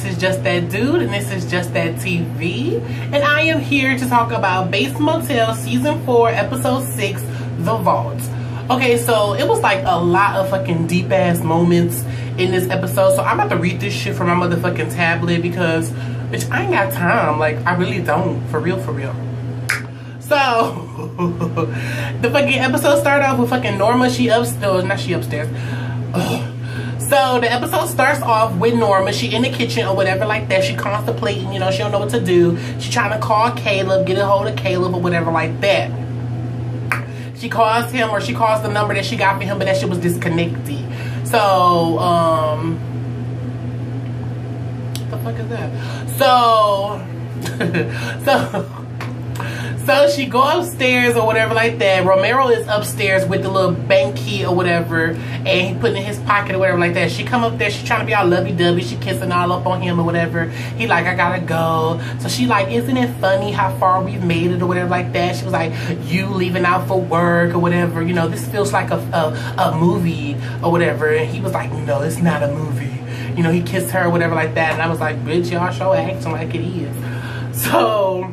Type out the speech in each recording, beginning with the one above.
This is Just That Dude, and this is Just That TV, and I am here to talk about Bates Motel Season 4, Episode 6, The Vault. Okay, so it was like a lot of fucking deep-ass moments in this episode, so I'm about to read this shit from my motherfucking tablet because, bitch, I ain't got time. Like, I really don't. For real, for real. So, the fucking episode started off with fucking Norma. She upstairs. Not she upstairs. Ugh. So the episode starts off with Norma. She in the kitchen or whatever like that. She contemplating, you know, she don't know what to do. She trying to call Caleb, get a hold of Caleb or whatever like that. She calls him, or she calls the number that she got for him, but that shit was disconnected. So, the fuck is that? So she go upstairs or whatever like that. Romero is upstairs with the little bank key or whatever, and he put it in his pocket or whatever like that. She come up there, she trying to be all lovey-dovey, she kissing all up on him or whatever. He like, I gotta go. So she like, isn't it funny how far we've made it or whatever like that? She was like, you leaving out for work or whatever, you know, this feels like a movie or whatever. And he was like, no, it's not a movie. You know, he kissed her or whatever like that. And I was like, bitch, y'all show acting like it is. So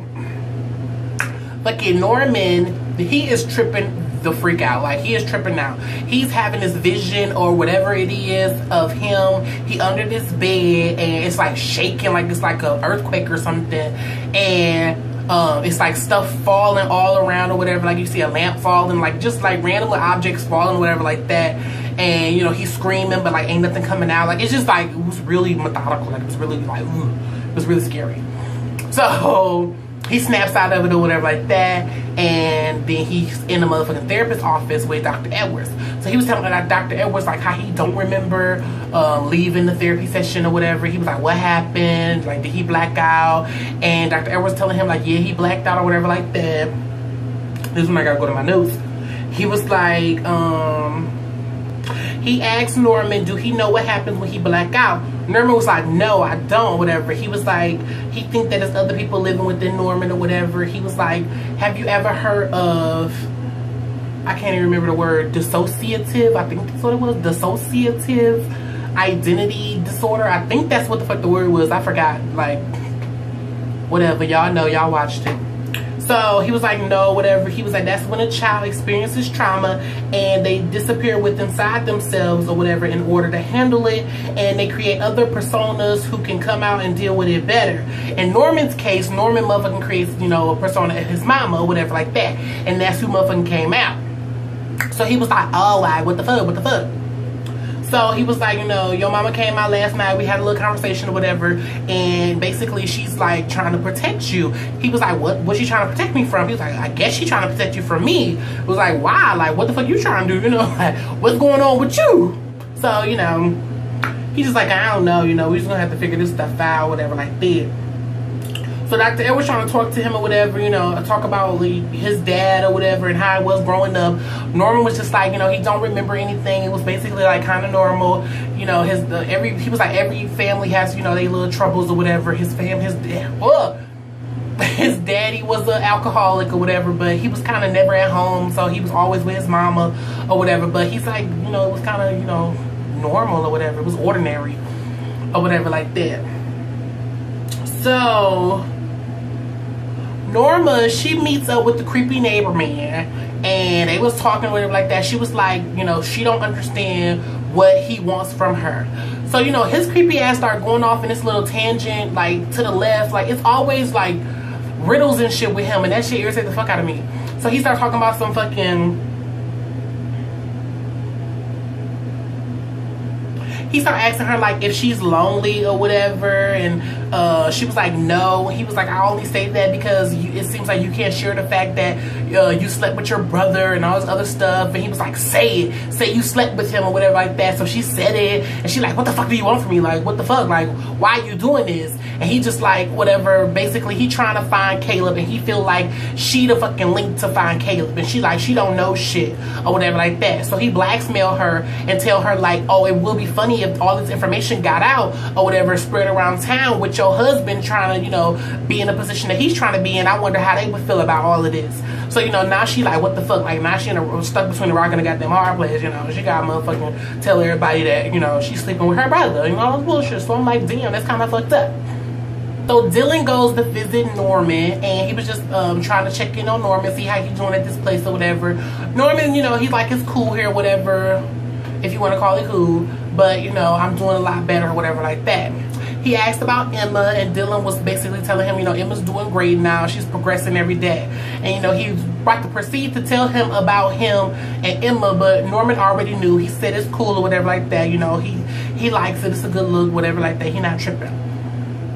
fucking Norman, he is tripping the freak out. Like, he is tripping out. He's having this vision or whatever it is of him. He under this bed and it's like shaking, like it's like an earthquake or something. And it's like stuff falling all around or whatever. Like you see a lamp falling, like just like random objects falling or whatever like that. And you know, he's screaming, but like ain't nothing coming out. Like, it's just like, it was really methodical. Like, it was really like, ooh, it was really scary. So he snaps out of it or whatever like that, and then he's in the motherfucking therapist's office with Dr. Edwards. So he was telling Dr. Edwards like how he don't remember leaving the therapy session or whatever. He was like, what happened? Like, did he black out? And Dr. Edwards telling him like, yeah, he blacked out or whatever like that. This is when I gotta go to my notes. He was like, he asked Norman, do he know what happens when he black out? Norman was like, no, I don't, whatever. He was like, he think that there's other people living within Norman or whatever. He was like, have you ever heard of, I can't even remember the word, dissociative, I think that's what it was, dissociative identity disorder. I think that's what the fuck the word was. I forgot, like, whatever. Y'all know, y'all watched it. So he was like, no, whatever. He was like, that's when a child experiences trauma and they disappear within inside themselves or whatever in order to handle it, and they create other personas who can come out and deal with it better. In Norman's case, Norman motherfucking creates, you know, a persona of his mama or whatever like that, and that's who motherfucking came out. So he was like, oh, like, what the fuck, what the fuck? So he was like, you know, your mama came out last night. We had a little conversation or whatever. And basically she's like trying to protect you. He was like, what's she trying to protect me from? He was like, I guess she's trying to protect you from me. It was like, why? Like, what the fuck you trying to do? You know, like, what's going on with you? So, you know, he's just like, I don't know. You know, we're just going to have to figure this stuff out, whatever, like that. So Dr. Ed was trying to talk to him or whatever, you know, talk about like, his dad or whatever and how it was growing up. Norman was just like, you know, he don't remember anything. It was basically like kind of normal. You know, he was like, every family has, you know, their little troubles or whatever. His daddy was an alcoholic or whatever, but he was kind of never at home. So he was always with his mama or whatever. But he's like, you know, it was kind of, you know, normal or whatever. It was ordinary or whatever like that. So Norma, she meets up with the creepy neighbor man, and they was talking with him like that. She was like, you know, she don't understand what he wants from her. So, you know, his creepy ass started going off in this little tangent, like, to the left. Like, it's always, like, riddles and shit with him, and that shit irritated the fuck out of me. So he started talking about some fucking... He started asking her, like, if she's lonely or whatever, and she was like, no. He was like, I only say that because it seems like you can't share the fact that you slept with your brother and all this other stuff. And he was like, say it. Say you slept with him or whatever like that. So she said it, and she like, what the fuck do you want from me? Like, what the fuck? Like, why are you doing this? And he just like, whatever. Basically, he trying to find Caleb, and he feel like she the fucking link to find Caleb. And she like, she don't know shit or whatever like that. So he blackmail her and tell her like, oh, it will be funny if all this information got out or whatever, spread around town with your husband trying to, you know, be in a position that he's trying to be in. I wonder how they would feel about all of this. So, you know, now she like, what the fuck? Like, now she stuck between the rock and the goddamn hard place, you know. She got motherfucking tell everybody that, you know, she's sleeping with her brother, you know, all this bullshit. So I'm like, damn, that's kind of fucked up. So Dylan goes to visit Norman, and he was just trying to check in on Norman, see how he's doing at this place or whatever. Norman, you know, he's like, it's cool here, whatever, if you want to call it cool. But, you know, I'm doing a lot better or whatever like that. He asked about Emma, and Dylan was basically telling him, you know, Emma's doing great now. She's progressing every day. And, you know, he was about to proceed to tell him about him and Emma, but Norman already knew. He said it's cool or whatever like that. You know, he likes it. It's a good look, whatever like that. He not tripping.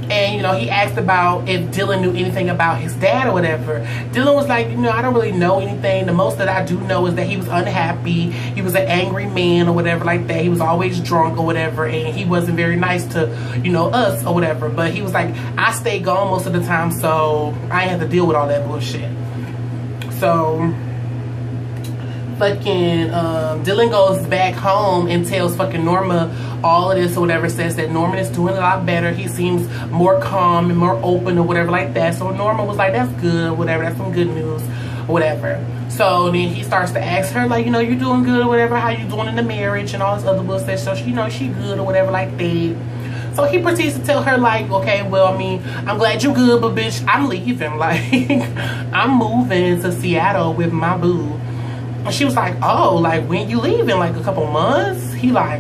And, you know, he asked about if Dylan knew anything about his dad or whatever. Dylan was like, you know, I don't really know anything. The most that I do know is that he was unhappy. He was an angry man or whatever like that. He was always drunk or whatever. And he wasn't very nice to, you know, us or whatever. But he was like, I stay gone most of the time, so I ain't have to deal with all that bullshit. So fucking Dylan goes back home and tells fucking Norma all of this or whatever, says that Norman is doing a lot better. He seems more calm and more open or whatever like that. So Norma was like, that's good, whatever, that's some good news or whatever. So then he starts to ask her, like, you know, you doing good or whatever, how you doing in the marriage and all this other bullshit. So she, you know, she good or whatever like that. So he proceeds to tell her, like, okay, well, I mean, I'm glad you good, but bitch, I'm leaving. Like, I'm moving to Seattle with my boo. And she was like, oh, like, when you leaving? Like, a couple months? He like,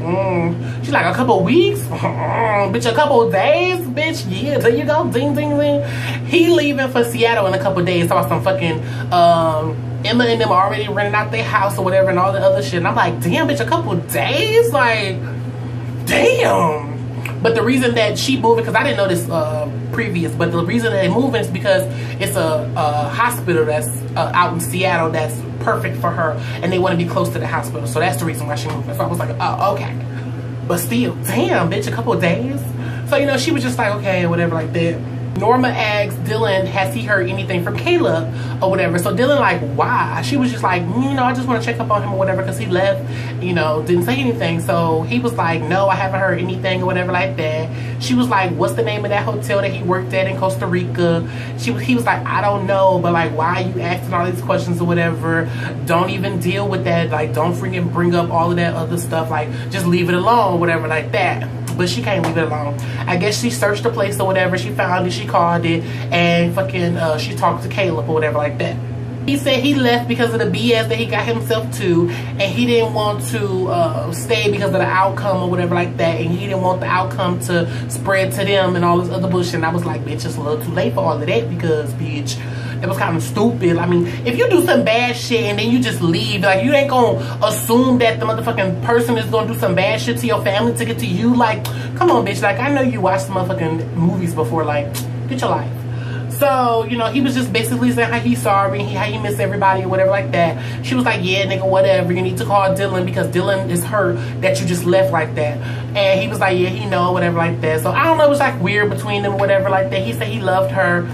She's like, a couple weeks? Bitch, a couple days? Bitch, yeah, there you go. Ding, ding, ding. He leaving for Seattle in a couple days. Saw some fucking, Emma and them already renting out their house or whatever and all the other shit. And I'm like, damn, bitch, a couple days? Like, damn. But the reason that she moving, because I didn't know this previous, but the reason that they moving is because it's a hospital that's out in Seattle that's perfect for her, and they want to be close to the hospital. So that's the reason why she moving. So I was like, oh, okay. But still, damn, bitch, a couple of days? So, you know, she was just like, okay, whatever like that. Norma asks Dylan, has he heard anything from Caleb or whatever? So Dylan like, why? She was just like, you know, I just want to check up on him or whatever, because he left, you know, didn't say anything. So he was like, no, I haven't heard anything or whatever like that. She was like, what's the name of that hotel that he worked at in Costa Rica? He was like, I don't know, but like, why are you asking all these questions or whatever? Don't even deal with that. Like, don't freaking bring up all of that other stuff. Like, just leave it alone or whatever like that. But she can't leave it alone. I guess she searched the place or whatever. She found it. She called it. And fucking she talked to Caleb or whatever like that. He said he left because of the BS that he got himself to. And he didn't want to stay because of the outcome or whatever like that. And he didn't want the outcome to spread to them and all this other bullshit. And I was like, bitch, it's a little too late for all of that, because, bitch, it was kind of stupid. I mean, if you do some bad shit and then you just leave, like, you ain't gonna assume that the motherfucking person is gonna do some bad shit to your family to get to you. Like, come on, bitch. Like, I know you watched some motherfucking movies before. Like, get your life. So, you know, he was just basically saying how he's sorry, how he miss everybody or whatever like that. She was like, yeah, nigga, whatever. You need to call Dylan because Dylan is hurt that you just left like that. And he was like, yeah, he know, whatever like that. So, I don't know, it was like weird between them or whatever like that. He said he loved her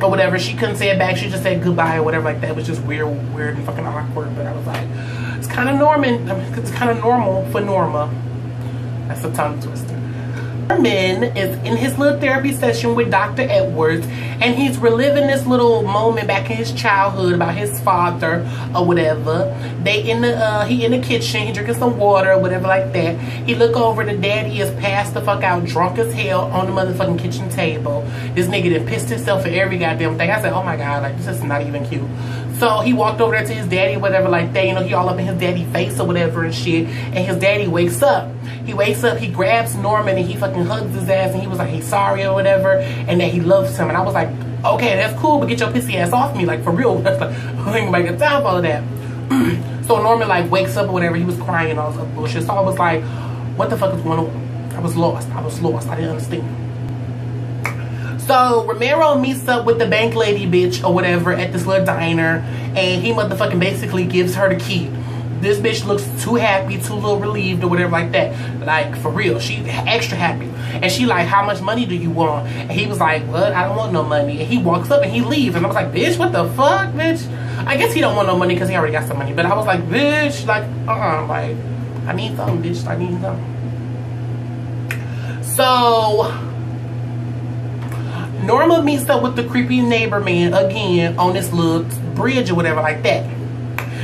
or whatever. She couldn't say it back. She just said goodbye or whatever like that. It was just weird and fucking awkward. But I was like, it's kind of it's kind of normal for Norma. That's a tongue twister. Norman is in his little therapy session with Dr. Edwards, and he's reliving this little moment back in his childhood about his father or whatever. He in the kitchen, he drinking some water or whatever like that. He look over, the daddy is passed the fuck out, drunk as hell on the motherfucking kitchen table. This nigga done pissed himself for every goddamn thing. I said, oh my god, like, this is not even cute. So he walked over there to his daddy or whatever like that. You know, he all up in his daddy's face or whatever and shit. And his daddy wakes up. He wakes up, he grabs Norman and he fucking hugs his ass, and he was like, he's sorry or whatever, and that he loves him. And I was like, okay, that's cool, but get your pissy ass off me, like, for real. That's like, I ain't gonna get time for all of that. So Norman like wakes up or whatever, he was crying and all this other bullshit. So I was like, what the fuck is going on? I was lost. I didn't understand. So Romero meets up with the bank lady bitch or whatever at this little diner, and he motherfucking basically gives her the key. This bitch looks too happy, too little relieved or whatever like that. Like, for real, she extra happy. And she like, how much money do you want? And he was like, what? I don't want no money. And he walks up and he leaves. And I was like, bitch, what the fuck, bitch? I guess he don't want no money because he already got some money. But I was like, bitch, like, like, I need something, bitch. I need something. So Norma meets up with the creepy neighbor man again on this little bridge or whatever like that.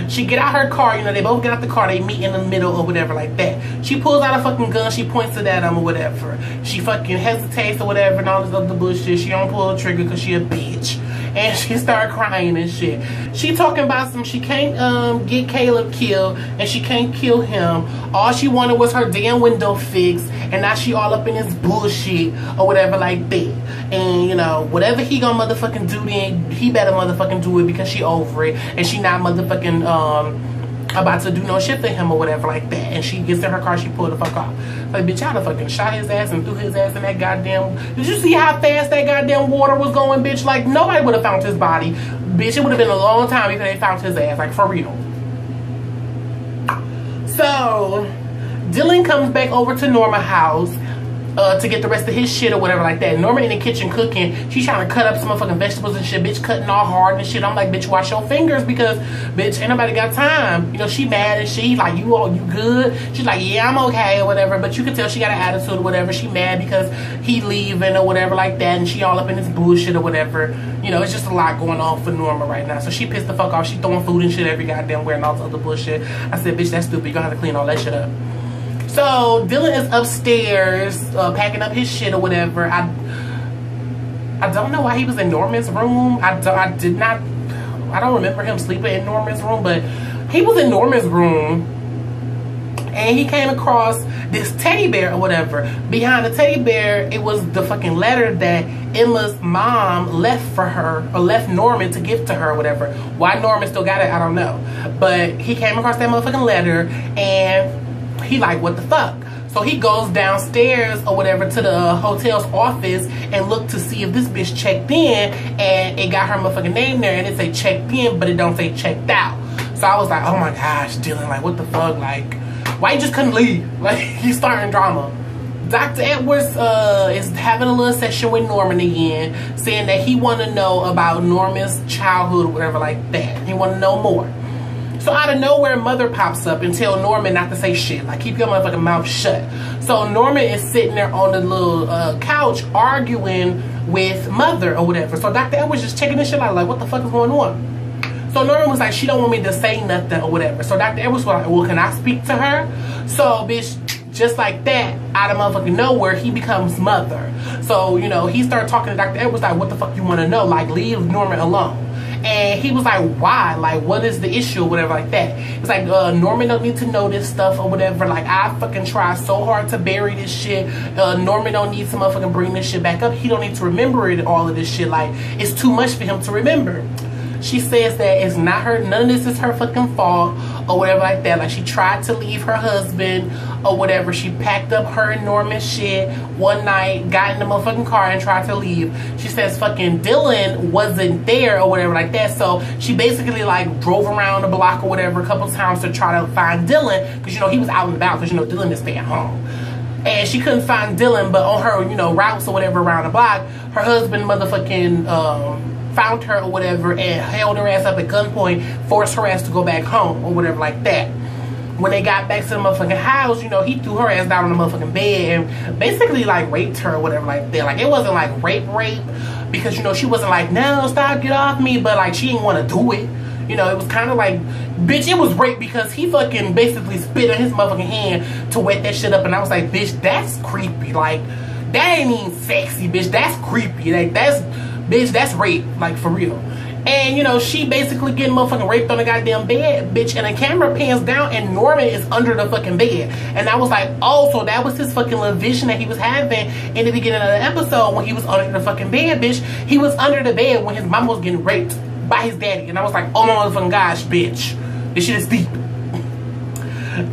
She get out her car, you know, they both get out the car, they meet in the middle or whatever like that. She pulls out a fucking gun, she points it at him or whatever. She fucking hesitates or whatever and all this other bullshit. She don't pull the trigger because she a bitch. And she started crying and shit. She talking about some, she can't get Caleb killed and she can't kill him. All she wanted was her damn window fixed, and now she all up in this bullshit or whatever like that. And you know, whatever he gonna motherfucking do, then he better motherfucking do it because she over it and she not motherfucking about to do no shit for him or whatever like that. And she gets in her car, she pulled the fuck off. Like, bitch, y'all done fucking shot his ass and threw his ass in that goddamn... Did you see how fast that goddamn water was going, bitch? Like, nobody would have found his body. Bitch, it would have been a long time before they found his ass. Like, for real. So, Dylan comes back over to Norma's house to get the rest of his shit or whatever like that. Norma in the kitchen cooking. She's trying to cut up some motherfucking vegetables and shit. Bitch cutting all hard and shit. I'm like, bitch, wash your fingers because, bitch, ain't nobody got time. You know, she mad and shit. Like, you good? She's like, yeah, I'm okay or whatever. But you can tell she got an attitude or whatever. She mad because he leaving or whatever like that. And she all up in this bullshit or whatever. You know, it's just a lot going on for Norma right now. So she pissed the fuck off. She throwing food and shit every goddamn where and all this other bullshit. I said, bitch, that's stupid. You're gonna have to clean all that shit up. So Dylan is upstairs packing up his shit or whatever. I don't know why he was in Norman's room. I don't remember him sleeping in Norman's room, but he was in Norman's room and he came across this teddy bear or whatever. Behind the teddy bear, it was the fucking letter that Emma's mom left for her, or left Norman to give to her or whatever. Why Norman still got it, I don't know. But he came across that motherfucking letter and he like, what the fuck? So he goes downstairs or whatever to the hotel's office and look to see if this bitch checked in, and it got her motherfucking name there and it say checked in, but it don't say checked out. So I was like, oh my gosh, Dylan, like what the fuck? Like, why you just couldn't leave? Like, he's starting drama. Dr. Edwards is having a little session with Norman again, saying that he want to know about Norman's childhood or whatever like that. He want to know more. So out of nowhere, Mother pops up and tell Norman not to say shit. Like, keep your motherfucking mouth shut. So Norman is sitting there on the little couch arguing with Mother or whatever. So Dr. Edwards just checking this shit out, like, what the fuck is going on? So Norman was like, she don't want me to say nothing or whatever. So Dr. Edwards was like, well, can I speak to her? So, bitch, just like that, out of motherfucking nowhere, he becomes Mother. So, you know, he started talking to Dr. Edwards like, what the fuck you want to know? Like, leave Norman alone. And he was like, why? Like, what is the issue or whatever like that? It's like, Norman don't need to know this stuff or whatever. Like, I fucking try so hard to bury this shit. Norman don't need to motherfucking bring this shit back up. He don't need to remember it, all of this shit. Like, it's too much for him to remember. She says that it's not her, none of this is her fucking fault or whatever like that. Like, she tried to leave her husband or whatever. She packed up her and Norman's shit one night, got in the motherfucking car and tried to leave. She says fucking Dylan wasn't there or whatever like that. So she basically like drove around the block or whatever a couple times to try to find Dylan, because you know he was out and about, because you know Dylan is staying home. And she couldn't find Dylan, but on her, you know, routes or whatever around the block, her husband motherfucking found her or whatever and held her ass up at gunpoint, forced her ass to go back home or whatever like that. When they got back to the motherfucking house, you know, he threw her ass down on the motherfucking bed and basically like raped her or whatever like that. Like, it wasn't like rape, because, you know, she wasn't like, no, stop, get off me, but like she didn't want to do it. You know, it was kind of like, bitch, it was rape because he fucking basically spit on his motherfucking hand to wet that shit up. And I was like, bitch, that's creepy. Like, that ain't even sexy, bitch. That's creepy. Like, bitch, that's rape. Like, for real. And, you know, she basically getting motherfucking raped on the goddamn bed, bitch. And the camera pans down and Norman is under the fucking bed. And I was like, oh, so that was his fucking little vision that he was having in the beginning of the episode when he was under the fucking bed, bitch. He was under the bed when his mom was getting raped by his daddy. And I was like, oh my motherfucking gosh, bitch. This shit is deep.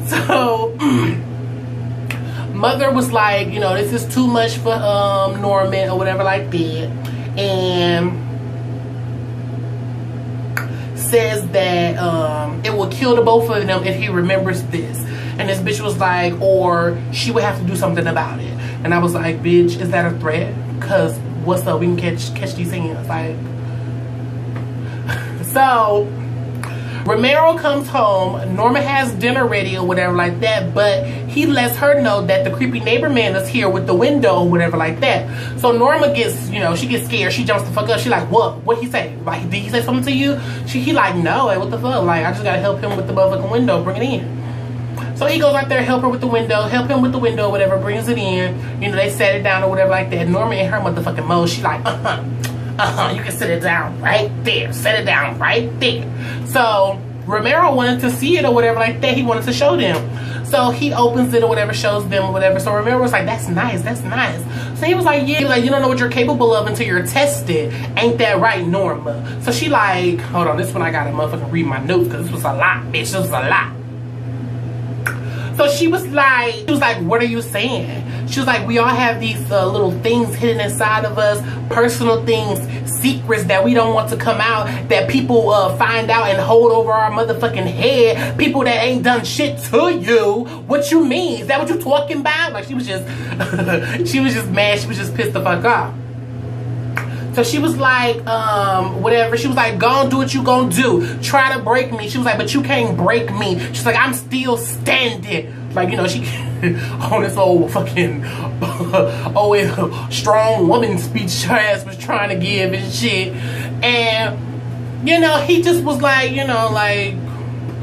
So, Mother was like, you know, this is too much for Norman or whatever like that. And says that it will kill the both of them if he remembers this. And this bitch was like, or she would have to do something about it. And I was like, bitch, is that a threat? Cause what's up, we can catch these hands. Like, so Romero comes home. Norma has dinner ready or whatever like that, but he lets her know that the creepy neighbor man is here with the window or whatever like that. So Norma gets, you know, she gets scared. She jumps the fuck up. She like, what he say? Like, did he say something to you? He like, no, like, what the fuck? Like, I just gotta help him with the motherfucking window, bring it in. So he goes out there, help him with the window, whatever, brings it in. You know, they set it down or whatever like that. Norma in her motherfucking mode, she like, you can set it down right there. Set it down right there. So Romero wanted to see it or whatever like that. He wanted to show them. So he opens it or whatever, shows them or whatever. So Romero was like, that's nice, that's nice. So he was like, yeah, like, you don't know what you're capable of until you're tested. Ain't that right, Norma? So she like, hold on, this one I gotta motherfucking read my notes because this was a lot, bitch. This was a lot. So she was like, what are you saying? She was like, we all have these little things hidden inside of us, personal things, secrets that we don't want to come out, that people find out and hold over our motherfucking head. People that ain't done shit to you. What you mean? Is that what you talking about? Like, she was just, she was just mad. She was just pissed the fuck off. So she was like, whatever. She was like, go on, do what you gonna do. Try to break me. She was like, but you can't break me. She's like, I'm still standing. Like, you know, she on this old fucking strong woman speech her ass was trying to give and shit. And, you know, he just was like, you know, like,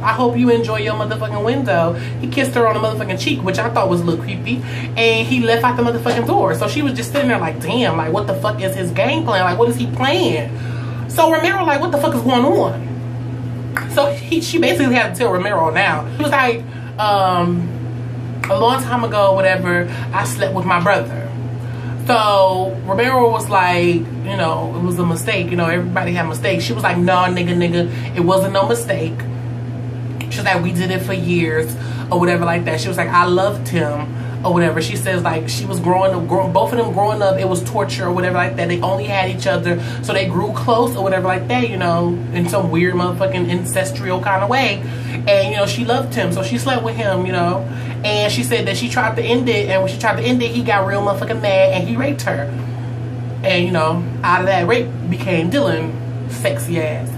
I hope you enjoy your motherfucking window. He kissed her on the motherfucking cheek, which I thought was a little creepy. And he left out the motherfucking door. So she was just sitting there like, damn, like, what the fuck is his game plan? Like, what is he playing? So Romero like, what the fuck is going on? So she basically had to tell Romero now. He was like, a long time ago, whatever, I slept with my brother. So Romero was like, you know, it was a mistake. You know, everybody had mistakes. She was like, no, nigga, it wasn't no mistake. She was like, we did it for years or whatever like that. She was like, I loved him or whatever. She says like she was growing up, both of them growing up, it was torture or whatever like that. They only had each other, so they grew close or whatever like that, you know, in some weird motherfucking ancestral kind of way. And, you know, she loved him, so she slept with him, you know. And she said that she tried to end it, and when she tried to end it, he got real motherfucking mad and he raped her. And, you know, out of that rape became Dylan, sexy ass.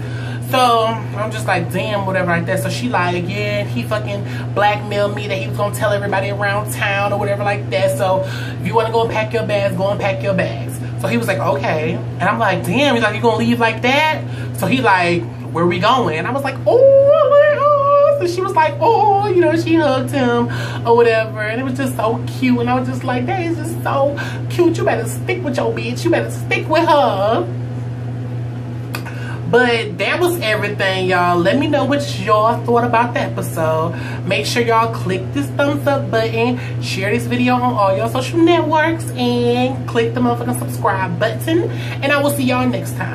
So I'm just like, damn, whatever like that. So she like, yeah, he fucking blackmailed me that he was gonna tell everybody around town or whatever like that. So if you want to go and pack your bags, go and pack your bags. So he was like, okay. And I'm like, damn. He's like, you gonna leave like that? So he like, where we going? And I was like, oh. So she was like, oh, you know, she hugged him or whatever. And it was just so cute. And I was just like, that is just so cute. You better stick with your bitch. You better stick with her. But that was everything, y'all. Let me know what y'all thought about the episode. Make sure y'all click this thumbs up button. Share this video on all your social networks. And click the motherfucking subscribe button. And I will see y'all next time.